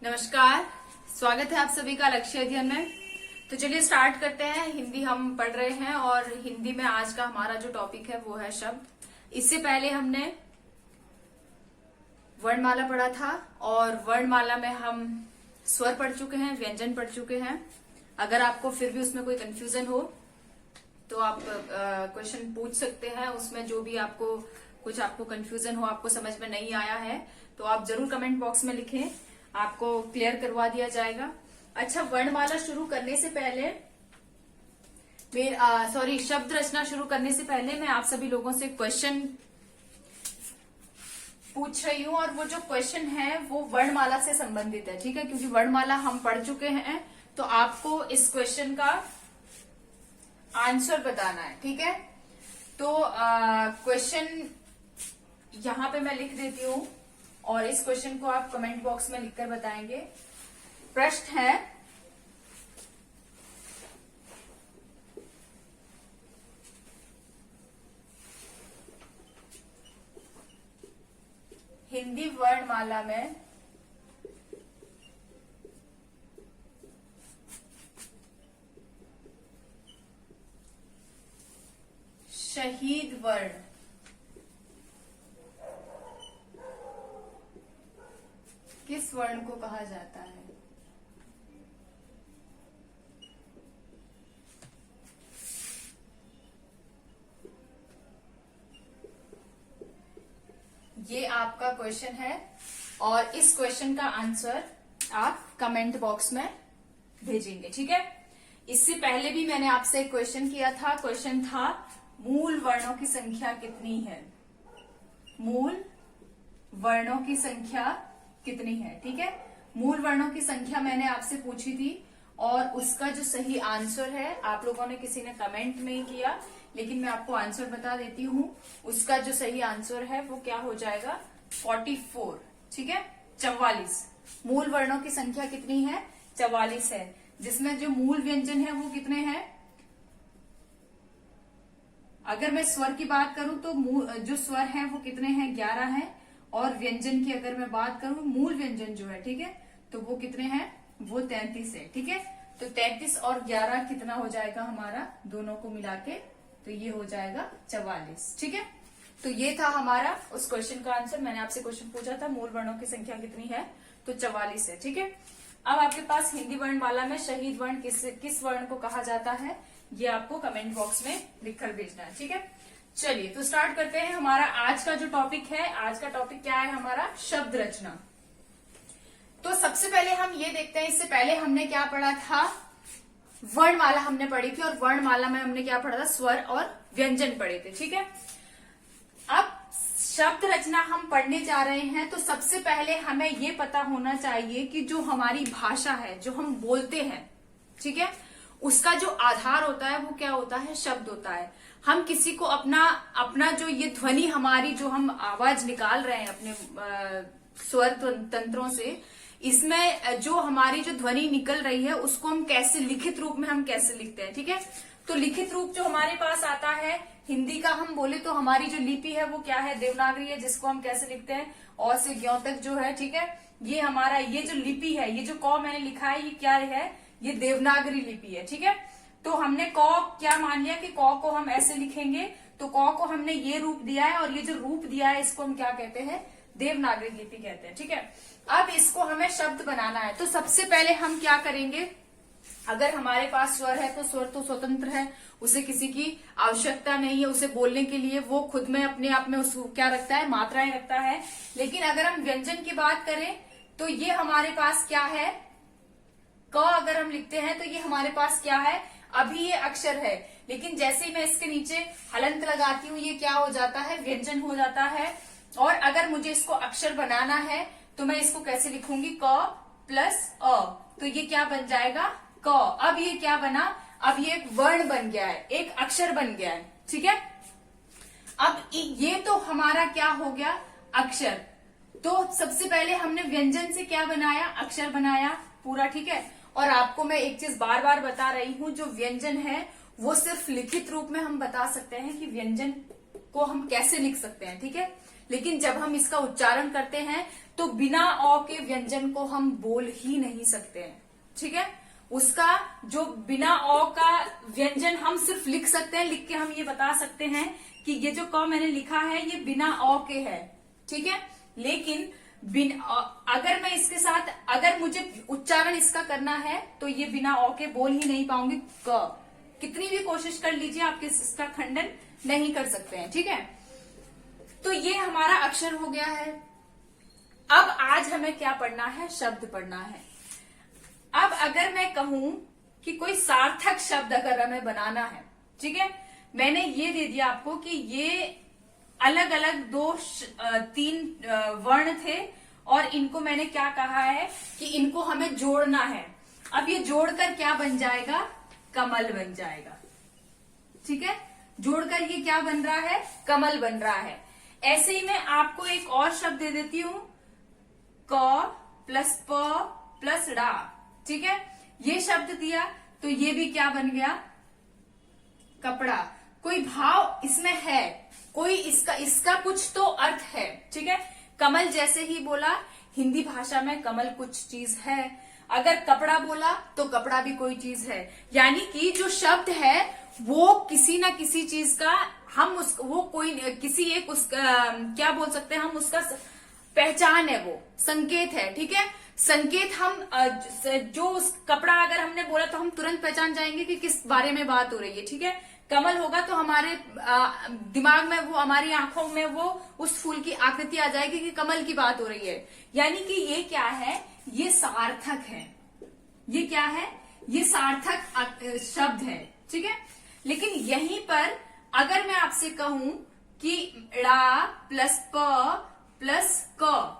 नमस्कार, स्वागत है आप सभी का लक्ष्य अध्ययन में। तो चलिए स्टार्ट करते हैं। हिंदी हम पढ़ रहे हैं और हिंदी में आज का हमारा जो टॉपिक है वो है शब्द। इससे पहले हमने वर्णमाला पढ़ा था और वर्णमाला में हम स्वर पढ़ चुके हैं, व्यंजन पढ़ चुके हैं। अगर आपको फिर भी उसमें कोई कंफ्यूजन हो तो आप क्वेश्चन पूछ सकते हैं। उसमें जो भी आपको कंफ्यूजन हो, आपको समझ में नहीं आया है तो आप जरूर कमेंट बॉक्स में लिखें, आपको क्लियर करवा दिया जाएगा। अच्छा, वर्णमाला शुरू करने से पहले शब्द रचना शुरू करने से पहले मैं आप सभी लोगों से क्वेश्चन पूछ रही हूँ और वो जो क्वेश्चन है वो वर्णमाला से संबंधित है, ठीक है। क्योंकि वर्णमाला हम पढ़ चुके हैं तो आपको इस क्वेश्चन का आंसर बताना है, ठीक है। तो क्वेश्चन यहाँ पे मैं लिख देती हूँ और इस क्वेश्चन को आप कमेंट बॉक्स में लिखकर बताएंगे। प्रश्न है, हिंदी वर्णमाला में शहीद वर्ण किस वर्ण को कहा जाता है? ये आपका क्वेश्चन है और इस क्वेश्चन का आंसर आप कमेंट बॉक्स में भेजेंगे, ठीक है। इससे पहले भी मैंने आपसे एक क्वेश्चन किया था। क्वेश्चन था मूल वर्णों की संख्या कितनी है? मूल वर्णों की संख्या कितनी है, ठीक है। मूल वर्णों की संख्या मैंने आपसे पूछी थी और उसका जो सही आंसर है, आप लोगों ने किसी ने कमेंट नहीं किया लेकिन मैं आपको आंसर बता देती हूँ। उसका जो सही आंसर है वो क्या हो जाएगा? 44, ठीक है, 44। मूल वर्णों की संख्या कितनी है? 44 है, जिसमें जो मूल व्यंजन है वो कितने हैं? अगर मैं स्वर की बात करूं तो जो स्वर है वो कितने हैं? 11 हैं। और व्यंजन की अगर मैं बात करूं, मूल व्यंजन जो है, ठीक है, तो वो कितने हैं? वो 33 है, ठीक है। तो 33 और 11 कितना हो जाएगा हमारा? दोनों को मिला के तो ये हो जाएगा 44, ठीक है। तो ये था हमारा उस क्वेश्चन का आंसर। मैंने आपसे क्वेश्चन पूछा था मूल वर्णों की संख्या कितनी है, तो 44 है, ठीक है। अब आपके पास हिंदी वर्णमाला में शहीद वर्ण किस वर्ण को कहा जाता है, ये आपको कमेंट बॉक्स में लिखकर भेजना है, ठीक है। चलिए तो स्टार्ट करते हैं। हमारा आज का जो टॉपिक है, आज का टॉपिक क्या है हमारा? शब्द रचना। तो सबसे पहले हम ये देखते हैं, इससे पहले हमने क्या पढ़ा था? वर्णमाला हमने पढ़ी थी और वर्णमाला में हमने क्या पढ़ा था? स्वर और व्यंजन पढ़े थे, ठीक है। अब शब्द रचना हम पढ़ने जा रहे हैं तो सबसे पहले हमें ये पता होना चाहिए कि जो हमारी भाषा है, जो हम बोलते हैं, ठीक है, उसका जो आधार होता है वो क्या होता है? शब्द होता है। हम किसी को अपना जो ये ध्वनि हमारी, जो हम आवाज निकाल रहे हैं अपने स्वर तंत्रों से, इसमें जो हमारी जो ध्वनि निकल रही है उसको हम कैसे लिखित रूप में हम कैसे लिखते हैं, ठीक है। तो लिखित रूप जो हमारे पास आता है हिंदी का, हम बोले तो हमारी जो लिपि है वो क्या है? देवनागरी है, जिसको हम कैसे लिखते हैं? अ से ज्ञ तक जो है, ठीक है। ये हमारा ये जो लिपि है, ये जो क मैंने लिखा है, ये क्या है? ये देवनागरी लिपि है, ठीक है। तो हमने क क्या मान लिया कि क को हम ऐसे लिखेंगे, तो क को हमने ये रूप दिया है और ये जो रूप दिया है इसको हम क्या कहते हैं? देवनागरी लिपि कहते हैं, ठीक है। अब इसको हमें शब्द बनाना है तो सबसे पहले हम क्या करेंगे? अगर हमारे पास स्वर है तो स्वर तो स्वतंत्र है, उसे किसी की आवश्यकता नहीं है उसे बोलने के लिए, वो खुद में अपने आप में उसको क्या रखता है? मात्राएं रखता है। लेकिन अगर हम व्यंजन की बात करें तो ये हमारे पास क्या है? क अगर हम लिखते हैं तो ये हमारे पास क्या है? अभी ये अक्षर है, लेकिन जैसे ही मैं इसके नीचे हलंत लगाती हूँ ये क्या हो जाता है? व्यंजन हो जाता है। और अगर मुझे इसको अक्षर बनाना है तो मैं इसको कैसे लिखूंगी? क प्लस अ, तो ये क्या बन जाएगा? क। अब ये क्या बना? अब ये एक वर्ण बन गया है, एक अक्षर बन गया है, ठीक है। अब ये तो हमारा क्या हो गया? अक्षर। तो सबसे पहले हमने व्यंजन से क्या बनाया? अक्षर बनाया पूरा, ठीक है। और आपको मैं एक चीज बार बार बता रही हूं, जो व्यंजन है वो सिर्फ लिखित रूप में हम बता सकते हैं कि व्यंजन को हम कैसे लिख सकते हैं, ठीक है। लेकिन जब हम इसका उच्चारण करते हैं तो बिना अ के व्यंजन को हम बोल ही नहीं सकते हैं, ठीक है। उसका जो बिना अ का व्यंजन हम सिर्फ लिख सकते हैं, लिख के हम ये बता सकते हैं कि ये जो क मैंने लिखा है ये बिना अ के है, ठीक है। लेकिन अगर मैं इसके साथ अगर मुझे उच्चारण इसका करना है तो ये बिना अ के बोल ही नहीं पाऊंगी। क कितनी भी कोशिश कर लीजिए आप इसका खंडन नहीं कर सकते हैं, ठीक है। तो ये हमारा अक्षर हो गया है। अब आज हमें क्या पढ़ना है, शब्द पढ़ना है। अब अगर मैं कहूं कि कोई सार्थक शब्द अगर हमें बनाना है, ठीक है, मैंने ये दे दिया आपको कि ये अलग अलग तीन वर्ण थे और इनको मैंने क्या कहा है कि इनको हमें जोड़ना है। अब ये जोड़कर क्या बन जाएगा, कमल बन जाएगा, ठीक है। जोड़कर ये क्या बन रहा है, कमल बन रहा है। ऐसे ही मैं आपको एक और शब्द दे देती हूं, क प्लस प प्लस ड़ा, ठीक है। ये शब्द दिया तो ये भी क्या बन गया, कपड़ा। कोई भाव इसमें है, कोई इसका कुछ तो अर्थ है, ठीक है। कमल जैसे ही बोला, हिंदी भाषा में कमल कुछ चीज है, अगर कपड़ा बोला तो कपड़ा भी कोई चीज है। यानी कि जो शब्द है वो किसी ना किसी चीज का हम वो कोई किसी एक क्या बोल सकते हैं हम, उसका पहचान है, वो संकेत है, ठीक है। संकेत हम जो उस कपड़ा अगर हमने बोला तो हम तुरंत पहचान जाएंगे कि किस बारे में बात हो रही है, ठीक है। कमल होगा तो हमारे दिमाग में वो, हमारी आंखों में वो उस फूल की आकृति आ जाएगी कि कमल की बात हो रही है। यानी कि ये क्या है, ये सार्थक है। ये क्या है, ये सार्थक शब्द है, ठीक है। लेकिन यहीं पर अगर मैं आपसे कहूं कि ड़ा प्लस प प्लस क,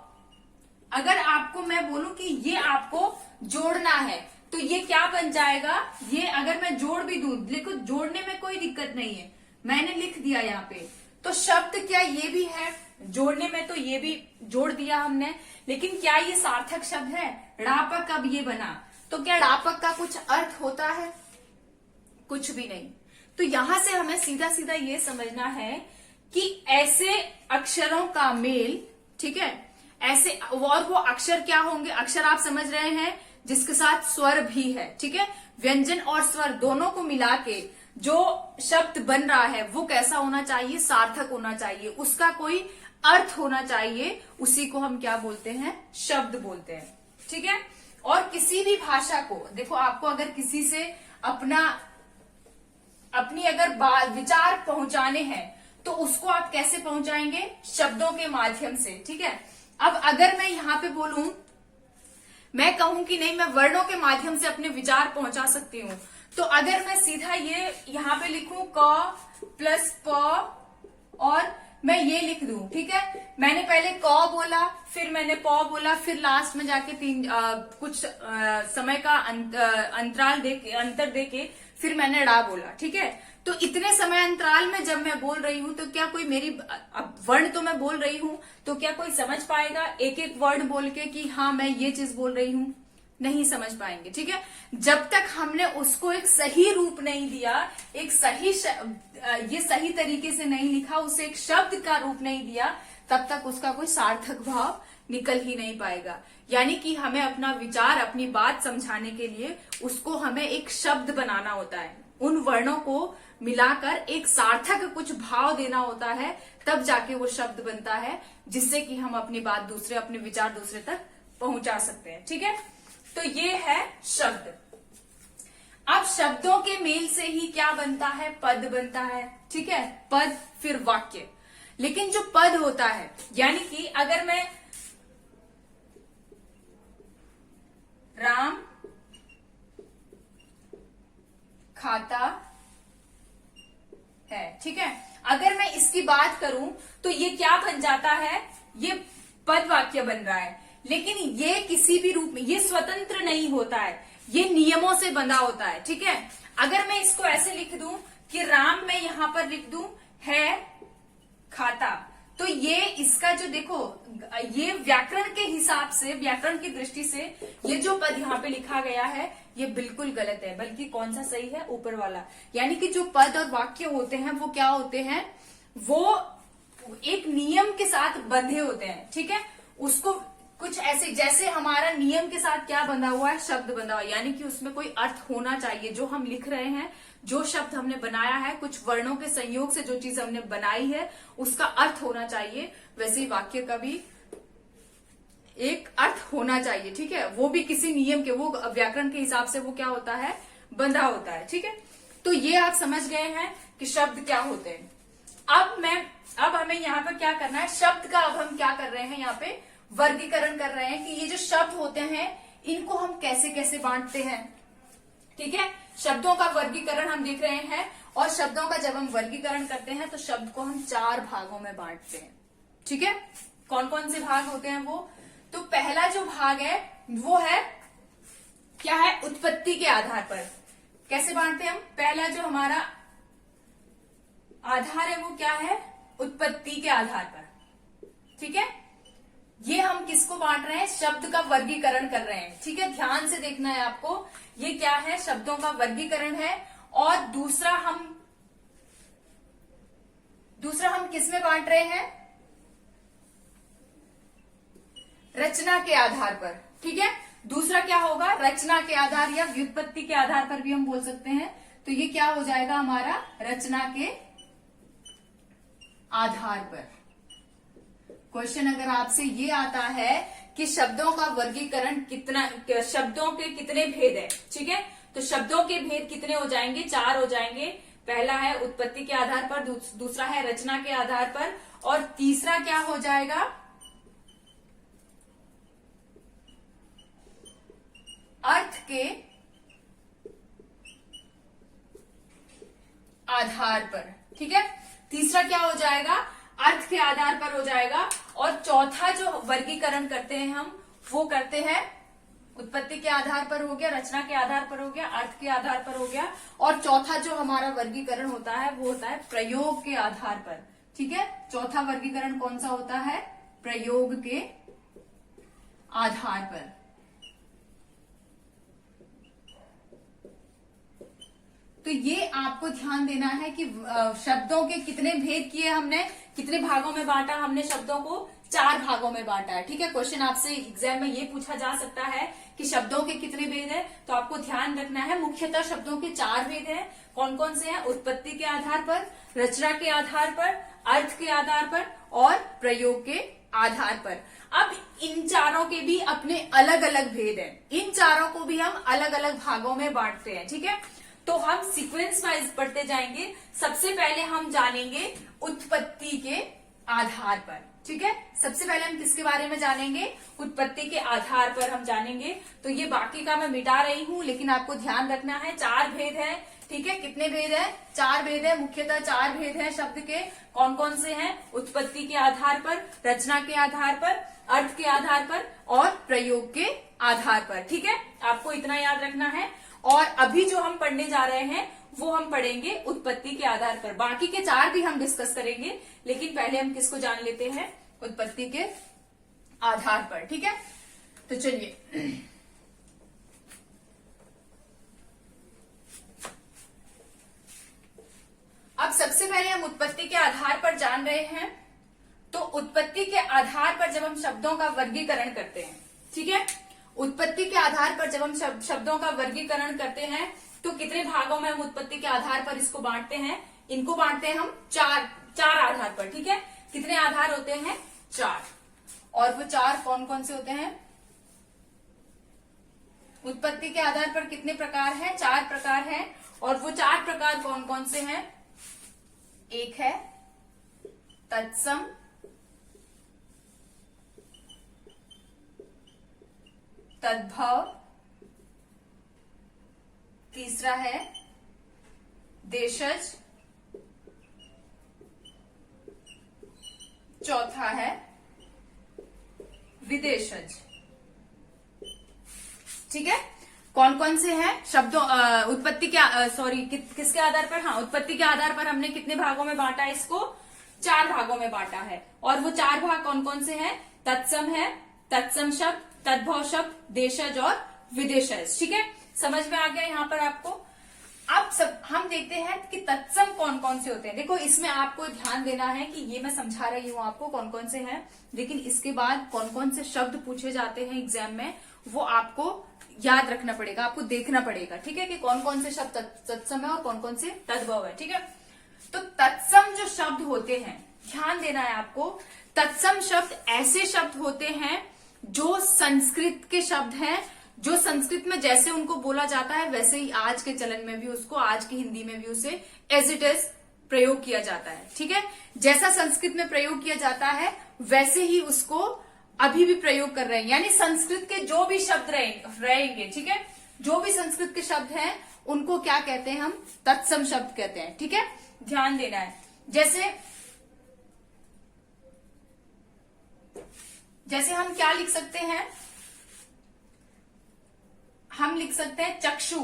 अगर आपको मैं बोलूं कि ये आपको जोड़ना है तो ये क्या बन जाएगा, ये अगर मैं जोड़ भी दूं, देखो जोड़ने में कोई दिक्कत नहीं है, मैंने लिख दिया यहाँ पे, तो शब्द क्या ये भी है, जोड़ने में तो ये भी जोड़ दिया हमने, लेकिन क्या ये सार्थक शब्द है। ड़ापक अब ये बना तो क्या ड़ापक का कुछ अर्थ होता है, कुछ भी नहीं। तो यहां से हमें सीधा सीधा ये समझना है कि ऐसे अक्षरों का मेल, ठीक है, ऐसे और वो अक्षर क्या होंगे, अक्षर आप समझ रहे हैं जिसके साथ स्वर भी है, ठीक है। व्यंजन और स्वर दोनों को मिला के जो शब्द बन रहा है वो कैसा होना चाहिए, सार्थक होना चाहिए, उसका कोई अर्थ होना चाहिए, उसी को हम क्या बोलते हैं, शब्द बोलते हैं, ठीक है। और किसी भी भाषा को देखो, आपको अगर किसी से अपनी अगर विचार पहुंचाने हैं तो उसको आप कैसे पहुंचाएंगे, शब्दों के माध्यम से, ठीक है। अब अगर मैं यहाँ पे बोलूं, मैं कहूं कि नहीं मैं वर्णों के माध्यम से अपने विचार पहुंचा सकती हूं, तो अगर मैं सीधा ये यहाँ पे लिखूं क प्लस प और मैं ये लिख दूं, ठीक है। मैंने पहले क बोला, फिर मैंने प बोला, फिर लास्ट में जाके कुछ समय का अंतर देके फिर मैंने ड़ा बोला, ठीक है। तो इतने समय अंतराल में जब मैं बोल रही हूं तो क्या कोई मेरी अब वर्ण तो मैं बोल रही हूं तो क्या कोई समझ पाएगा एक एक वर्ड बोल के कि हाँ मैं ये चीज बोल रही हूं, नहीं समझ पाएंगे, ठीक है। जब तक हमने उसको एक सही रूप नहीं दिया, एक सही ये सही तरीके से नहीं लिखा, उसे एक शब्द का रूप नहीं दिया, तब तक उसका कोई सार्थक भाव निकल ही नहीं पाएगा। यानी कि हमें अपना विचार, अपनी बात समझाने के लिए उसको हमें एक शब्द बनाना होता है, उन वर्णों को मिलाकर एक सार्थक कुछ भाव देना होता है, तब जाके वो शब्द बनता है, जिससे कि हम अपनी बात अपने विचार दूसरे तक पहुंचा सकते हैं, ठीक है। तो ये है शब्द। अब शब्दों के मेल से ही क्या बनता है, पद बनता है, ठीक है, पद फिर वाक्य। लेकिन जो पद होता है, यानी कि अगर मैं राम खाता है, ठीक है, अगर मैं इसकी बात करूं तो ये क्या बन जाता है, ये पद वाक्य बन रहा है। लेकिन ये किसी भी रूप में, ये स्वतंत्र नहीं होता है, ये नियमों से बंधा होता है, ठीक है। अगर मैं इसको ऐसे लिख दूं कि राम, मैं यहां पर लिख दूं है खाता, तो ये इसका जो देखो, ये व्याकरण के हिसाब से, व्याकरण की दृष्टि से ये जो पद यहाँ पे लिखा गया है ये बिल्कुल गलत है, बल्कि कौन सा सही है, ऊपर वाला। यानी कि जो पद और वाक्य होते हैं वो क्या होते हैं, वो एक नियम के साथ बंधे होते हैं, ठीक है। उसको कुछ ऐसे जैसे हमारा नियम के साथ क्या बंधा हुआ है, शब्द बंधा हुआ है, यानी कि उसमें कोई अर्थ होना चाहिए। जो हम लिख रहे हैं, जो शब्द हमने बनाया है, कुछ वर्णों के संयोग से जो चीज हमने बनाई है उसका अर्थ होना चाहिए। वैसे ही वाक्य का भी एक अर्थ होना चाहिए, ठीक है। वो भी किसी नियम के, वो व्याकरण के हिसाब से वो क्या होता है, बंधा होता है, ठीक है। तो ये आप समझ गए हैं कि शब्द क्या होते हैं। अब हमें यहाँ पर क्या करना है, शब्द का अब हम क्या कर रहे हैं, यहाँ पे वर्गीकरण कर रहे हैं कि ये जो शब्द होते हैं इनको हम कैसे कैसे बांटते हैं, ठीक है। शब्दों का वर्गीकरण हम देख रहे हैं, और शब्दों का जब हम वर्गीकरण करते हैं तो शब्द को हम 4 भागों में बांटते हैं, ठीक है। कौन कौन से भाग होते हैं वो, तो पहला जो भाग है वो है क्या है, उत्पत्ति के आधार पर। कैसे बांटते हैं हम, पहला जो हमारा आधार है वो क्या है, उत्पत्ति के आधार पर, ठीक है। ये हम किसको बांट रहे हैं, शब्द का वर्गीकरण कर रहे हैं, ठीक है। ध्यान से देखना है आपको, ये क्या है, शब्दों का वर्गीकरण है। और दूसरा हम किस में बांट रहे हैं, रचना के आधार पर, ठीक है। दूसरा क्या होगा, रचना के आधार या व्युत्पत्ति के आधार पर भी हम बोल सकते हैं। तो ये क्या हो जाएगा हमारा, रचना के आधार पर। क्वेश्चन अगर आपसे ये आता है कि शब्दों का वर्गीकरण कितना, शब्दों के कितने भेद है, ठीक है। तो शब्दों के भेद कितने हो जाएंगे, 4 हो जाएंगे। पहला है उत्पत्ति के आधार पर, दूसरा है रचना के आधार पर, और तीसरा क्या हो जाएगा, अर्थ के आधार पर, ठीक है। तीसरा क्या हो जाएगा, अर्थ के आधार पर हो जाएगा। और चौथा जो वर्गीकरण करते हैं हम, वो करते हैं उत्पत्ति के आधार पर हो गया, रचना के आधार पर हो गया, अर्थ के आधार पर हो गया। और चौथा जो हमारा वर्गीकरण होता है वो होता है प्रयोग के आधार पर, ठीक है। चौथा वर्गीकरण कौन सा होता है, प्रयोग के आधार पर। तो ये आपको ध्यान देना है कि शब्दों के कितने भेद किए हमने, कितने भागों में बांटा हमने शब्दों को, 4 भागों में बांटा है, ठीक है। क्वेश्चन आपसे एग्जाम में ये पूछा जा सकता है कि शब्दों के कितने भेद है, तो आपको ध्यान रखना है मुख्यतः शब्दों के 4 भेद हैं। कौन कौन से हैं, उत्पत्ति के आधार पर, रचना के आधार पर, अर्थ के आधार पर और प्रयोग के आधार पर। अब इन चारों के भी अपने अलग अलग भेद हैं, इन चारों को भी हम अलग अलग भागों में बांटते हैं, ठीक है। तो हम सीक्वेंस वाइज पढ़ते जाएंगे। सबसे पहले हम जानेंगे उत्पत्ति के आधार पर, ठीक है। सबसे पहले हम किसके बारे में जानेंगे, उत्पत्ति के आधार पर हम जानेंगे। तो ये बाकी का मैं मिटा रही हूं, लेकिन आपको ध्यान रखना है 4 भेद है, ठीक है। कितने भेद है, 4 भेद है, मुख्यतः 4 भेद है शब्द के। कौन कौन से हैं, उत्पत्ति के आधार पर, रचना के आधार पर, अर्थ के आधार पर और प्रयोग के आधार पर, ठीक है। आपको इतना याद रखना है। और अभी जो हम पढ़ने जा रहे हैं वो हम पढ़ेंगे उत्पत्ति के आधार पर। बाकी के 4 भी हम डिस्कस करेंगे, लेकिन पहले हम किसको जान लेते हैं, उत्पत्ति के आधार पर, ठीक है। तो चलिए अब सबसे पहले हम उत्पत्ति के आधार पर जान रहे हैं। तो उत्पत्ति के आधार पर जब हम शब्दों का वर्गीकरण करते हैं, ठीक है, उत्पत्ति के आधार पर जब हम शब्दों का वर्गीकरण करते हैं तो कितने भागों में हम उत्पत्ति के आधार पर इसको बांटते हैं, इनको बांटते हैं हम 4 आधार पर, ठीक है। कितने आधार होते हैं, 4। और वो 4 कौन कौन से होते हैं, उत्पत्ति के आधार पर कितने प्रकार हैं, 4 प्रकार हैं। और वो 4 प्रकार कौन कौन से हैं, एक है तत्सम, तद्भव, तीसरा है देशज, चौथा है विदेशज, ठीक है। कौन कौन से हैं शब्दों, उत्पत्ति के किसके आधार पर, हाँ, उत्पत्ति के आधार पर हमने कितने भागों में बांटा है इसको, 4 भागों में बांटा है। और वो 4 भाग कौन कौन से हैं, तत्सम है, तत्सम शब्द, तद्भव शब्द, देशज और विदेशज, ठीक है। समझ में आ गया यहाँ पर आपको। अब सब हम देखते हैं कि तत्सम कौन कौन से होते हैं। देखो इसमें आपको ध्यान देना है कि ये मैं समझा रही हूँ आपको कौन कौन से हैं, लेकिन इसके बाद कौन कौन से शब्द पूछे जाते हैं एग्जाम में वो आपको याद रखना पड़ेगा, आपको देखना पड़ेगा, ठीक है, कि कौन कौन से शब्द तत्सम है और कौन कौन से तद्भव है, ठीक है। तो तत्सम जो शब्द होते हैं, ध्यान देना है आपको, तत्सम शब्द ऐसे शब्द होते हैं जो संस्कृत के शब्द हैं, जो संस्कृत में जैसे उनको बोला जाता है वैसे ही आज के चलन में भी उसको, आज की हिंदी में भी उसे एज इट इज प्रयोग किया जाता है, ठीक है। जैसा संस्कृत में प्रयोग किया जाता है वैसे ही उसको अभी भी प्रयोग कर रहे हैं, यानी संस्कृत के जो भी शब्द रहेंगे, ठीक है, जो भी संस्कृत के शब्द हैं उनको क्या कहते हैं, हम तत्सम शब्द कहते हैं, ठीक है, ध्यान देना है। जैसे हम क्या लिख सकते हैं, हम लिख सकते हैं चक्षु,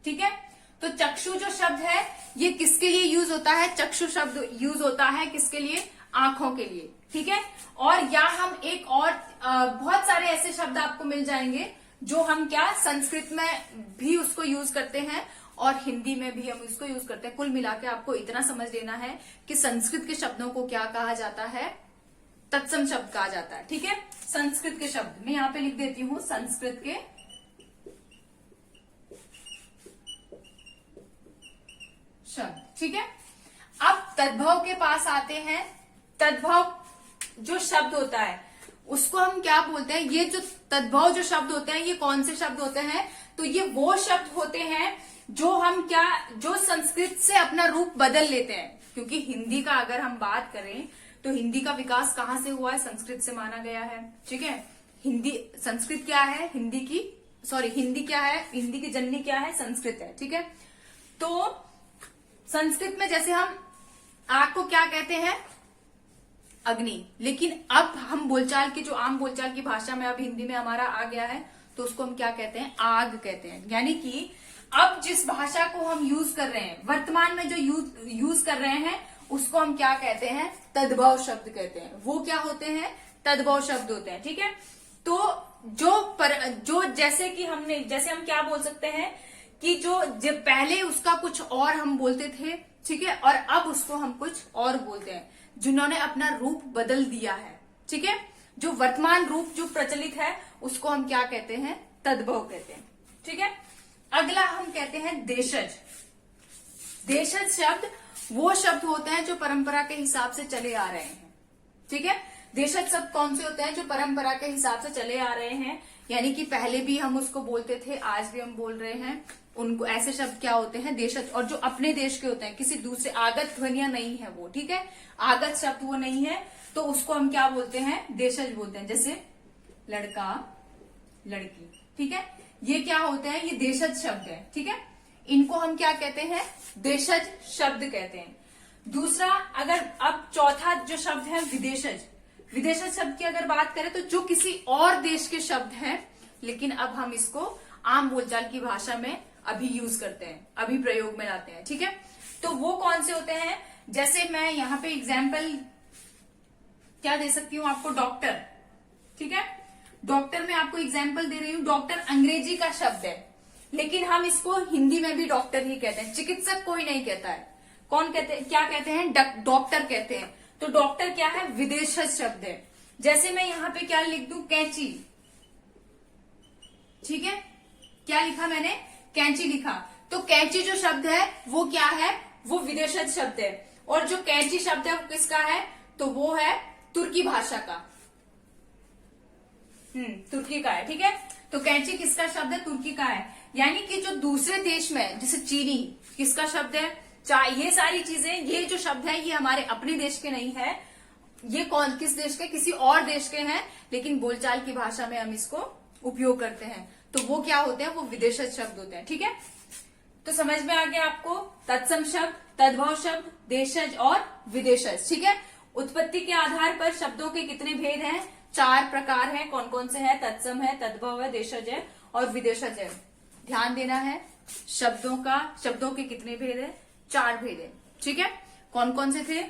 ठीक है। तो चक्षु जो शब्द है ये किसके लिए यूज होता है, चक्षु शब्द यूज होता है किसके लिए, आंखों के लिए, ठीक है। और या हम एक और बहुत सारे ऐसे शब्द आपको मिल जाएंगे जो हम क्या संस्कृत में भी उसको यूज करते हैं और हिंदी में भी हम इसको यूज करते हैं। कुल मिला के आपको इतना समझ लेना है कि संस्कृत के शब्दों को क्या कहा जाता है, तत्सम शब्द कहा जाता है, ठीक है। संस्कृत के शब्द मैं यहां पे लिख देती हूं, संस्कृत के शब्द, ठीक है। अब तद्भव के पास आते हैं। तद्भव जो शब्द होता है उसको हम क्या बोलते हैं, ये जो तद्भव जो शब्द होते हैं ये कौन से शब्द होते हैं, तो ये वो शब्द होते हैं जो हम क्या, जो संस्कृत से अपना रूप बदल लेते हैं। क्योंकि हिंदी का अगर हम बात करें तो हिंदी का विकास कहां से हुआ है, संस्कृत से माना गया है, ठीक है। हिंदी, संस्कृत क्या है, हिंदी क्या है, हिंदी की जननी क्या है, संस्कृत है, ठीक है। तो संस्कृत में जैसे हम आग को क्या कहते हैं, अग्नि, लेकिन अब हम बोलचाल की, जो आम बोलचाल की भाषा में अब हिंदी में हमारा आ गया है तो उसको हम क्या कहते हैं, आग कहते हैं। यानी कि अब जिस भाषा को हम यूज कर रहे हैं, वर्तमान में जो यूज कर रहे हैं उसको हम क्या कहते हैं, तद्भव शब्द कहते हैं। वो क्या होते हैं, तद्भव शब्द होते हैं, ठीक है। तो जो जैसे कि जैसे हम क्या बोल सकते हैं कि जब पहले उसका कुछ और हम बोलते थे, ठीक है, और अब उसको हम कुछ और बोलते हैं, जिन्होंने अपना रूप बदल दिया है, ठीक है। जो वर्तमान रूप जो प्रचलित है उसको हम क्या कहते हैं, तद्भव कहते हैं, ठीक है। अगला हम कहते हैं देशज। देशज शब्द वो शब्द होते हैं जो परंपरा के हिसाब से चले आ रहे हैं, ठीक है। देशज शब्द कौन से होते हैं, जो परंपरा के हिसाब से चले आ रहे हैं, यानी कि पहले भी हम उसको बोलते थे, आज भी हम बोल रहे हैं, उनको ऐसे शब्द क्या होते हैं, देशज। और जो अपने देश के होते हैं, किसी दूसरे आगत ध्वनियां नहीं है वो, ठीक है, आगत शब्द वो नहीं है, तो उसको हम क्या बोलते हैं, देशज बोलते हैं। जैसे लड़का, लड़की, ठीक है, ये क्या होते हैं, ये देशज शब्द है, ठीक है। इनको हम क्या कहते हैं, देशज शब्द कहते हैं। दूसरा, अगर अब चौथा जो शब्द है विदेशज। विदेशज शब्द की अगर बात करें तो जो किसी और देश के शब्द हैं, लेकिन अब हम इसको आम बोलचाल की भाषा में अभी यूज करते हैं, अभी प्रयोग में लाते हैं, ठीक है। तो वो कौन से होते हैं, जैसे मैं यहाँ पे एग्जाम्पल क्या दे सकती हूँ आपको, डॉक्टर, ठीक है। डॉक्टर में आपको एग्जाम्पल दे रही हूँ, डॉक्टर अंग्रेजी का शब्द है, लेकिन हम इसको हिंदी में भी डॉक्टर ही कहते हैं, चिकित्सक कोई नहीं कहता है। कौन कहते हैं, क्या कहते हैं, डॉक्टर कहते हैं। तो डॉक्टर क्या है, विदेशज शब्द है। जैसे मैं यहाँ पे क्या लिख दूं, कैंची, ठीक है, क्या लिखा मैंने, कैंची लिखा। तो कैंची जो शब्द है वो क्या है, वो विदेशज शब्द है। और जो कैंची शब्द है वो किसका है, तो वो है तुर्की भाषा का, तुर्की का है, ठीक है। तो कैंची किसका शब्द है, तुर्की का है। यानी कि जो दूसरे देश में, जैसे चीनी किसका शब्द है, ये सारी चीजें, ये जो शब्द है ये हमारे अपने देश के नहीं है, ये किस देश के, किसी और देश के हैं, लेकिन बोलचाल की भाषा में हम इसको उपयोग करते हैं। तो वो क्या होते हैं, वो विदेशज शब्द होते हैं, ठीक है। तो समझ में आ गया आपको, तत्सम शब्द, तद्भव शब्द, देशज और विदेशज, ठीक है। उत्पत्ति के आधार पर शब्दों के कितने भेद हैं, 4 प्रकार हैं। कौन कौन से हैं, तत्सम है, तद्भव है, देशज है और विदेशज है। ध्यान देना है, शब्दों के कितने भेद है, 4 भेद है, ठीक है। कौन कौन से थे,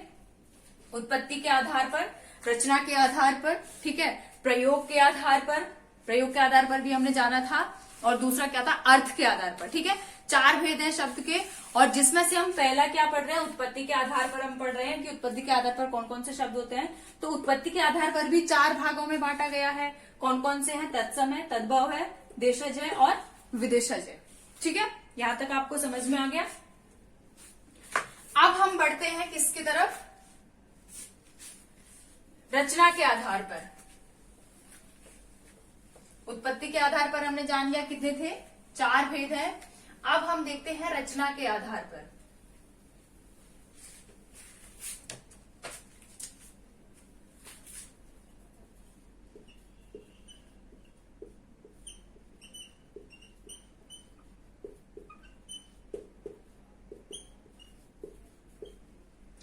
उत्पत्ति के आधार पर, रचना के आधार पर, ठीक है, प्रयोग के आधार पर भी हमने जाना था, और दूसरा क्या था, अर्थ के आधार पर, ठीक है। 4 भेद हैं शब्द के, और जिसमें से हम पहला क्या पढ़ रहे हैं, उत्पत्ति के आधार पर हम पढ़ रहे हैं कि उत्पत्ति के आधार पर कौन कौन से शब्द होते हैं। तो उत्पत्ति के आधार पर भी 4 भागों में बांटा गया है। कौन कौन से हैं, तत्सम है, तद्भव है, देशज है और विदेशज है। ठीक है, यहां तक आपको समझ में आ गया। अब हम बढ़ते हैं किसकी तरफ, रचना के आधार पर। उत्पत्ति के आधार पर हमने जान लिया कितने थे, 4 भेद हैं। अब हम देखते हैं रचना के आधार पर।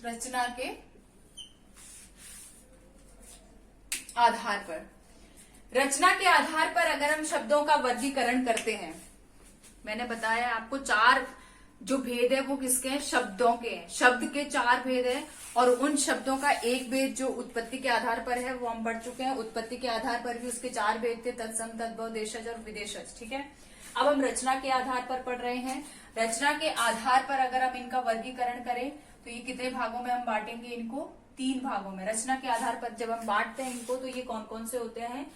रचना के आधार पर, रचना के आधार पर अगर हम शब्दों का वर्गीकरण करते हैं, मैंने बताया आपको 4 जो भेद है वो किसके हैं, शब्दों के हैं। शब्द के 4 भेद हैं और उन शब्दों का एक भेद जो उत्पत्ति के आधार पर है वो हम पढ़ चुके हैं। उत्पत्ति के आधार पर भी उसके 4 भेद थे, तत्सम, तद्भव, देशज और विदेशज। ठीक है, अब हम रचना के आधार पर पढ़ रहे हैं। रचना के आधार पर अगर हम इनका वर्गीकरण करें तो ये कितने भागों में हम बांटेंगे इनको, 3 भागों में। रचना के आधार पर जब हम बांटते हैं इनको तो ये कौन कौन से होते हैं,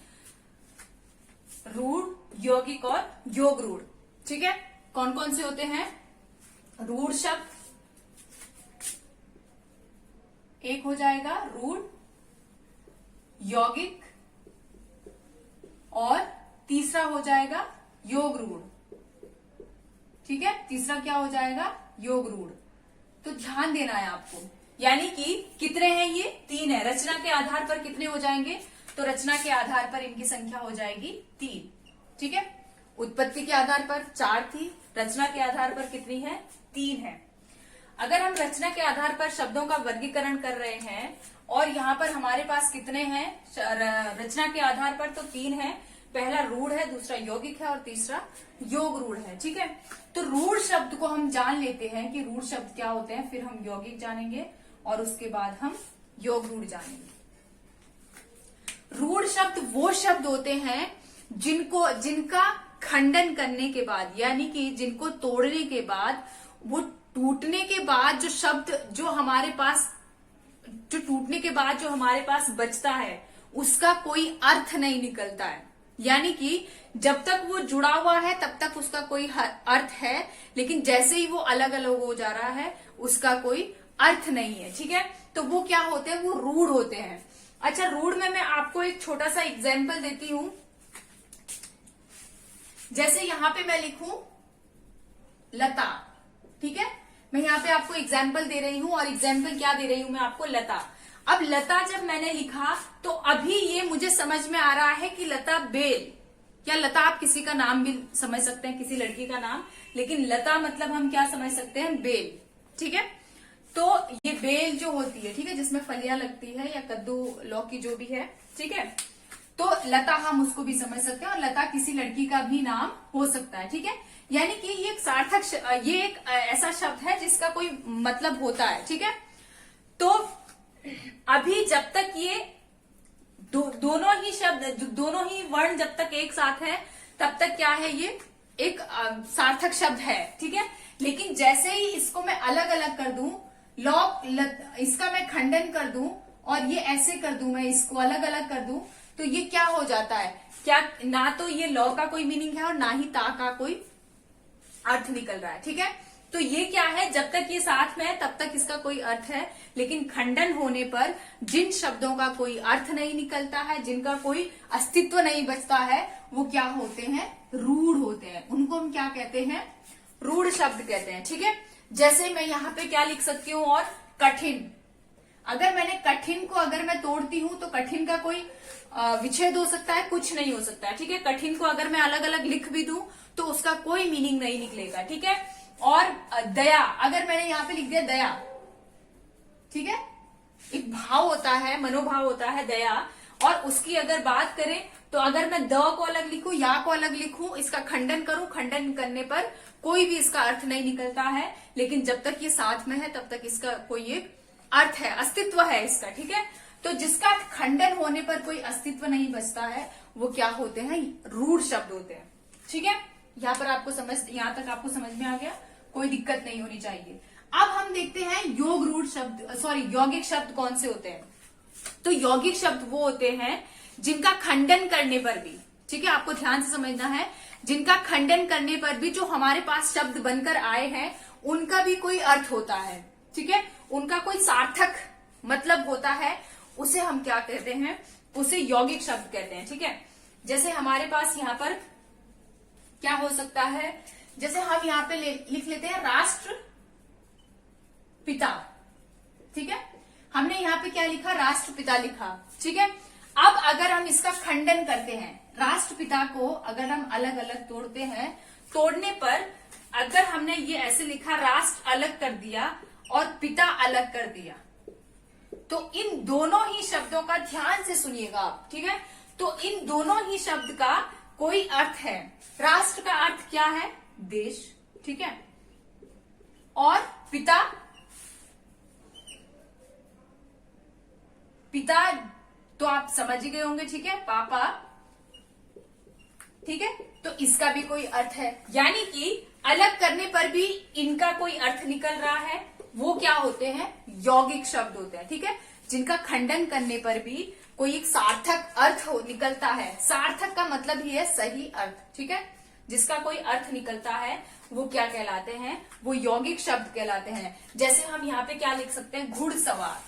रूढ़, यौगिक और योग रूढ़। ठीक है, कौन कौन से होते हैं, रूढ़ शब्द एक हो जाएगा, रूढ़, यौगिक और तीसरा हो जाएगा योग रूढ़। ठीक है, तीसरा क्या हो जाएगा, योग रूढ़। तो ध्यान देना है आपको, यानी कि कितने हैं ये, 3 है। रचना के आधार पर कितने हो जाएंगे, तो रचना के आधार पर इनकी संख्या हो जाएगी 3। ठीक है, उत्पत्ति के आधार पर 4 थी, रचना के आधार पर कितनी है, 3 है। अगर हम रचना के आधार पर शब्दों का वर्गीकरण कर रहे हैं और यहाँ पर हमारे पास कितने हैं, रचना के आधार पर तो 3 है। पहला रूढ़ है, दूसरा यौगिक है और तीसरा योग रूढ़ है। ठीक है, तो रूढ़ शब्द को हम जान लेते हैं कि रूढ़ शब्द क्या होते हैं, फिर हम यौगिक जानेंगे और उसके बाद हम योग रूढ़ जानेंगे। रूढ़ शब्द वो शब्द होते हैं जिनका खंडन करने के बाद, यानी कि जिनको तोड़ने के बाद, वो टूटने के बाद जो शब्द जो हमारे पास, जो टूटने के बाद जो हमारे पास बचता है उसका कोई अर्थ नहीं निकलता है। यानी कि जब तक वो जुड़ा हुआ है तब तक उसका कोई अर्थ है, लेकिन जैसे ही वो अलग अलग हो जा रहा है उसका कोई अर्थ नहीं है। ठीक है, तो वो क्या होते हैं, वो रूढ़ होते हैं। अच्छा, रूढ़ में मैं आपको एक छोटा सा एग्जाम्पल देती हूं। जैसे यहां पे मैं लिखूं लता, ठीक है, मैं यहां पे आपको एग्जाम्पल दे रही हूं और एग्जाम्पल क्या दे रही हूं मैं आपको, लता। अब लता जब मैंने लिखा तो अभी ये मुझे समझ में आ रहा है कि लता बेल, या लता आप किसी का नाम भी समझ सकते हैं, किसी लड़की का नाम, लेकिन लता मतलब हम क्या समझ सकते हैं, बेल। ठीक है, तो ये बेल जो होती है, ठीक है, जिसमें फलियां लगती है या कद्दू लौकी जो भी है, ठीक है, तो लता हम उसको भी समझ सकते हैं और लता किसी लड़की का भी नाम हो सकता है। ठीक है, यानी कि ये एक सार्थक, ये एक ऐसा शब्द है जिसका कोई मतलब होता है। ठीक है, तो अभी जब तक ये दोनों ही शब्द, दोनों ही वर्ण जब तक एक साथ है तब तक क्या है, ये एक सार्थक शब्द है। ठीक है, लेकिन जैसे ही इसको मैं अलग अलग कर दूं, इसका मैं खंडन कर दूं और ये ऐसे कर दूं, मैं इसको अलग अलग कर दूं, तो ये क्या हो जाता है, क्या ना तो ये लौ का कोई मीनिंग है और ना ही ता का कोई अर्थ निकल रहा है। ठीक है, तो ये क्या है, जब तक ये साथ में है तब तक इसका कोई अर्थ है, लेकिन खंडन होने पर जिन शब्दों का कोई अर्थ नहीं निकलता है, जिनका कोई अस्तित्व नहीं बचता है, वो क्या होते हैं, रूढ़ होते हैं। उनको हम क्या कहते हैं, रूढ़ शब्द कहते हैं। ठीक है, जैसे मैं यहाँ पे क्या लिख सकती हूँ, और कठिन। अगर मैंने कठिन को अगर मैं तोड़ती हूँ तो कठिन का कोई विच्छेद हो सकता है, कुछ नहीं हो सकता है। ठीक है, कठिन को अगर मैं अलग अलग लिख भी दूं तो उसका कोई मीनिंग नहीं निकलेगा। ठीक है, और दया, अगर मैंने यहाँ पे लिख दिया दया, ठीक है, एक भाव होता है, मनोभाव होता है दया, और उसकी अगर बात करें तो अगर मैं द को अलग लिखूं, या को अलग लिखूं, इसका खंडन करूं, खंडन करने पर कोई भी इसका अर्थ नहीं निकलता है, लेकिन जब तक ये साथ में है तब तक इसका कोई एक अर्थ है, अस्तित्व है इसका। ठीक है, तो जिसका खंडन होने पर कोई अस्तित्व नहीं बचता है वो क्या होते हैं, रूढ़ शब्द होते हैं। ठीक है, यहाँ तक आपको समझ में आ गया, कोई दिक्कत नहीं होनी चाहिए। अब हम देखते हैं योग रूढ़ शब्द, यौगिक शब्द कौन से होते हैं। तो यौगिक शब्द वो होते हैं जिनका खंडन करने पर भी, ठीक है, आपको ध्यान से समझना है, जिनका खंडन करने पर भी जो हमारे पास शब्द बनकर आए हैं उनका भी कोई अर्थ होता है, ठीक है, उनका कोई सार्थक मतलब होता है, उसे हम क्या कहते हैं, उसे यौगिक शब्द कहते हैं, ठीक है। जैसे हमारे पास यहाँ पर क्या हो सकता है, जैसे हम यहाँ पे लिख लेते हैं राष्ट्र पिता, ठीक है, हमने यहाँ पे क्या लिखा, राष्ट्रपिता लिखा, ठीक है। अब अगर हम इसका खंडन करते हैं, राष्ट्रपिता को अगर हम अलग अलग तोड़ते हैं, तोड़ने पर अगर हमने ये ऐसे लिखा, राष्ट्र अलग कर दिया और पिता अलग कर दिया, तो इन दोनों ही शब्दों का ध्यान से सुनिएगा आप, ठीक है। तो इन दोनों ही शब्द का कोई अर्थ है। राष्ट्र का अर्थ क्या है, देश, ठीक है, और पिता तो आप समझ ही गए होंगे, ठीक है, पापा, ठीक है। तो इसका भी कोई अर्थ है, यानी कि अलग करने पर भी इनका कोई अर्थ निकल रहा है, वो क्या होते हैं, यौगिक शब्द होते हैं, ठीक है, जिनका खंडन करने पर भी कोई एक सार्थक अर्थ निकलता है। सार्थक का मतलब ही है सही अर्थ, ठीक है, जिसका कोई अर्थ निकलता है वो क्या कहलाते हैं, वो यौगिक शब्द कहलाते हैं। जैसे हम यहाँ पे क्या लिख सकते हैं, घुड़सवार,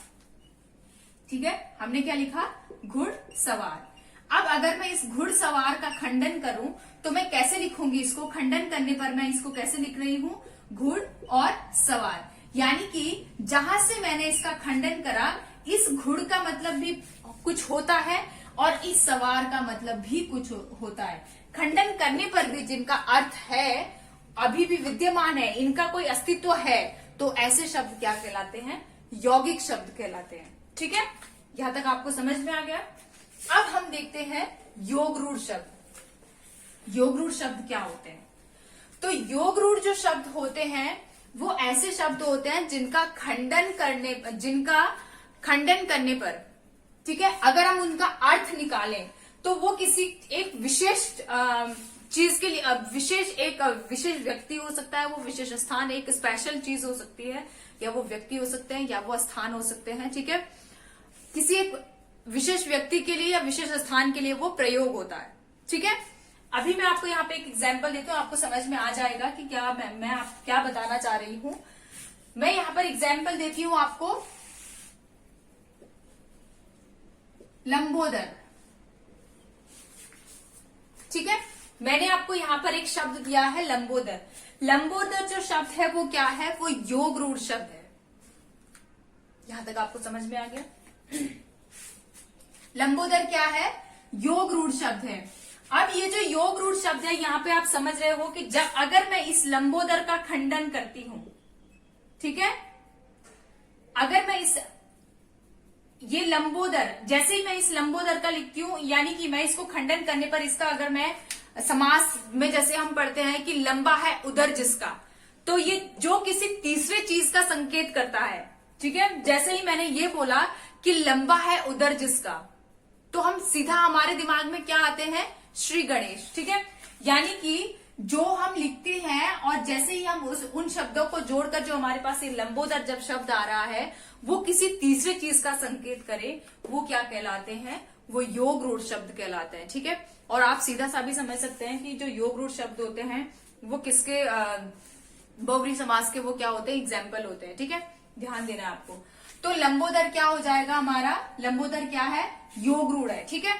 ठीक है, हमने क्या लिखा, घुड़सवार। अब अगर मैं इस घुड़सवार का खंडन करूं तो मैं कैसे लिखूंगी इसको, खंडन करने पर मैं इसको कैसे लिख रही हूं, घुड़ और सवार, यानी कि जहां से मैंने इसका खंडन करा, इस घुड़ का मतलब भी कुछ होता है और इस सवार का मतलब भी कुछ होता है। खंडन करने पर भी जिनका अर्थ है अभी भी विद्यमान है, इनका कोई अस्तित्व है, तो ऐसे शब्द क्या कहलाते हैं, यौगिक शब्द कहलाते हैं, ठीक है। यहां तक आपको समझ में आ गया। अब हम देखते हैं योग रूढ़ शब्द। योग रूढ़ शब्द क्या होते हैं, तो योग रूढ़ जो शब्द होते हैं वो ऐसे शब्द होते हैं जिनका खंडन करने पर, ठीक है, अगर हम उनका अर्थ निकालें तो वो किसी एक विशेष चीज के लिए, विशेष व्यक्ति हो सकता है, वो विशेष स्थान, एक स्पेशल चीज हो सकती है, या वो व्यक्ति हो सकते हैं, या वो स्थान हो सकते हैं, ठीक है, किसी एक विशेष व्यक्ति के लिए या विशेष स्थान के लिए वो प्रयोग होता है, ठीक है। अभी मैं आपको यहाँ पे एक एग्जाम्पल देती हूँ, आपको समझ में आ जाएगा कि क्या मैं क्या बताना चाह रही हूँ। मैं यहाँ पर एग्जाम्पल देती हूँ आपको, लंबोदर, ठीक है, मैंने आपको यहाँ पर एक शब्द दिया है लंबोदर। लंबोदर जो शब्द है वो क्या है, वो योग रूढ़ शब्द है। यहां तक आपको समझ में आ गया। लंबोदर क्या है, योग रूढ़ शब्द है। अब ये जो योग रूढ़ शब्द है, यहाँ पे आप समझ रहे हो कि जब अगर मैं इस लंबोदर का खंडन करती हूं, ठीक है, अगर मैं ये लंबोदर, जैसे ही मैं इस लंबोदर का लिखती हूं, यानी कि मैं इसको खंडन करने पर इसका, अगर मैं समास में जैसे हम पढ़ते हैं कि लंबा है उदर जिसका, तो ये जो किसी तीसरे चीज का संकेत करता है, ठीक है। जैसे ही मैंने ये बोला कि लंबा है उदर जिसका, तो हम सीधा हमारे दिमाग में क्या आते हैं, श्री गणेश, ठीक है। यानी कि जो हम लिखते हैं और जैसे ही हम उन शब्दों को जोड़कर, जो हमारे पास ये लंबोदर जब शब्द आ रहा है वो किसी तीसरे चीज का संकेत करे, वो क्या कहलाते हैं, वो योग रूढ़ शब्द कहलाते हैं, ठीक है। और आप सीधा सा भी समझ सकते हैं कि जो योग रूढ़ शब्द होते हैं वो किसके, बहुव्रीहि समास के वो क्या होते हैं, एग्जाम्पल होते हैं, ठीक है, ध्यान देना है आपको। तो लंबोदर क्या हो जाएगा हमारा, लंबोदर क्या है, योग रूढ़ है, ठीक है।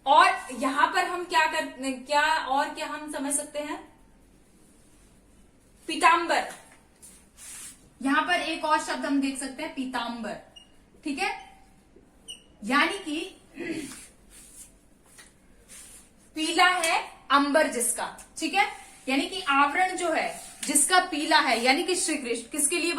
और यहां पर हम क्या हम समझ सकते हैं, पीतांबर, यहां पर एक और शब्द हम देख सकते हैं, पीतांबर, ठीक है, यानी कि पीला है अंबर जिसका, ठीक है, यानी कि आवरण जो है जिसका पीला है, यानी कि श्री कृष्ण, किसके लिए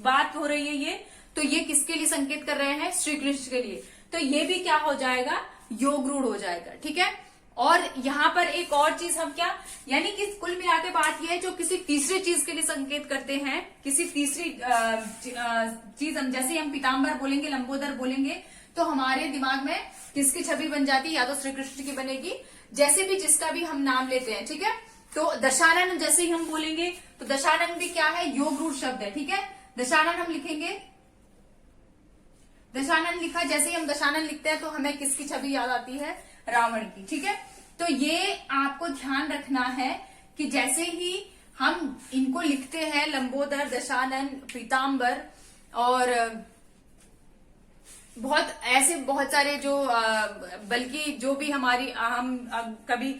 बात हो रही है तो ये किसके लिए संकेत कर रहे हैं, श्री कृष्ण के लिए, तो ये भी क्या हो जाएगा, योग रूढ़ हो जाएगा, ठीक है। और यहाँ पर एक और चीज हम क्या, यानी कि कुल मिला के बात यह है, जो किसी तीसरे चीज के लिए संकेत करते हैं, किसी तीसरी चीज, हम जैसे हम पीतांबर बोलेंगे, लंबोदर बोलेंगे, तो हमारे दिमाग में किसकी छवि बन जाती है, या तो श्री कृष्ण की बनेगी, जैसे भी जिसका भी हम नाम लेते हैं, ठीक है। तो दशानन जैसे ही हम बोलेंगे तो दशानन भी क्या है, योग रूढ़ शब्द है, ठीक है। दशानन हम लिखेंगे, दशानन लिखा, जैसे ही हम दशानन लिखते हैं तो हमें किसकी छवि याद आती है, रावण की, ठीक है। तो ये आपको ध्यान रखना है कि जैसे ही हम इनको लिखते हैं, लंबोदर, दशानन, पीताम्बर और बहुत सारे जो बल्कि जो भी हमारी हम कभी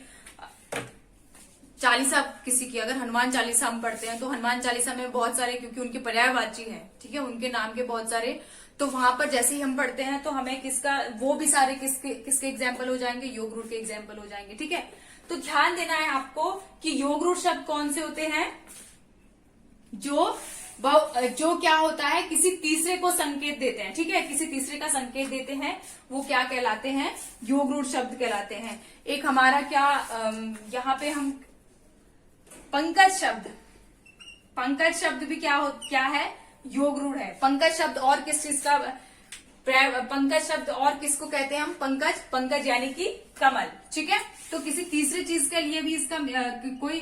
चालीसा किसी की, अगर हनुमान चालीसा हम पढ़ते हैं तो हनुमान चालीसा में बहुत सारे, क्योंकि उनके पर्यायवाची हैं, ठीक है, उनके नाम के बहुत सारे, तो वहां पर जैसे ही हम पढ़ते हैं तो हमें किसका, वो भी सारे किसके एग्जाम्पल हो जाएंगे, योग रूढ़ के एग्जाम्पल हो जाएंगे, ठीक है। तो ध्यान देना है आपको कि योग रूढ़ शब्द कौन से होते हैं, जो क्या होता है, किसी तीसरे को संकेत देते हैं, ठीक है, किसी तीसरे का संकेत देते हैं, वो क्या कहलाते हैं, योग रूढ़ शब्द कहलाते हैं। एक हमारा क्या, यहाँ पे हम पंकज शब्द भी क्या है, योग रूढ़ है। पंकज शब्द और किस चीज का, पंकज शब्द और किसको कहते हैं हम, पंकज यानी कि कमल, ठीक है। तो किसी तीसरे चीज के लिए भी इसका कोई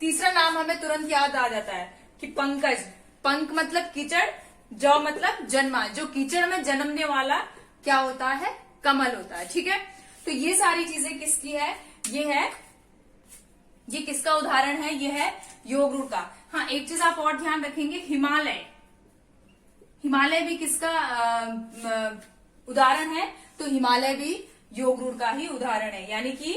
तीसरा नाम हमें तुरंत याद आ जाता है कि पंकज, पंक मतलब कीचड़, जौ मतलब जन्मा, जो कीचड़ में जन्मने वाला क्या होता है, कमल होता है, ठीक है। तो ये सारी चीजें किसकी है, ये किसका उदाहरण है, ये है योग रूढ़ का। हाँ, एक चीज आप और ध्यान रखेंगे, हिमालय भी किसका उदाहरण है, तो हिमालय भी योग रूढ़ का ही उदाहरण है, यानी कि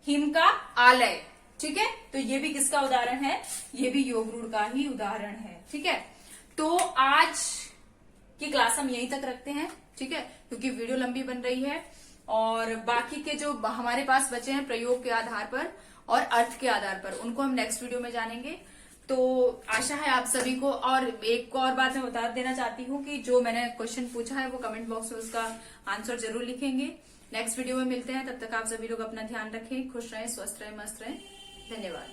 हिम का आलय, ठीक है। तो ये भी किसका उदाहरण है, ये भी योग रूढ़ का ही उदाहरण है, ठीक है। तो आज की क्लास हम यहीं तक रखते हैं, ठीक है, क्योंकि वीडियो लंबी बन रही है और बाकी के जो हमारे पास बचे हैं प्रयोग के आधार पर और अर्थ के आधार पर, उनको हम नेक्स्ट वीडियो में जानेंगे। तो आशा है आप सभी को, और एक और बात मैं बता देना चाहती हूँ कि जो मैंने क्वेश्चन पूछा है वो कमेंट बॉक्स में उसका आंसर जरूर लिखेंगे। नेक्स्ट वीडियो में मिलते हैं, तब तक आप सभी लोग अपना ध्यान रखें, खुश रहें, स्वस्थ रहें, मस्त रहें। धन्यवाद।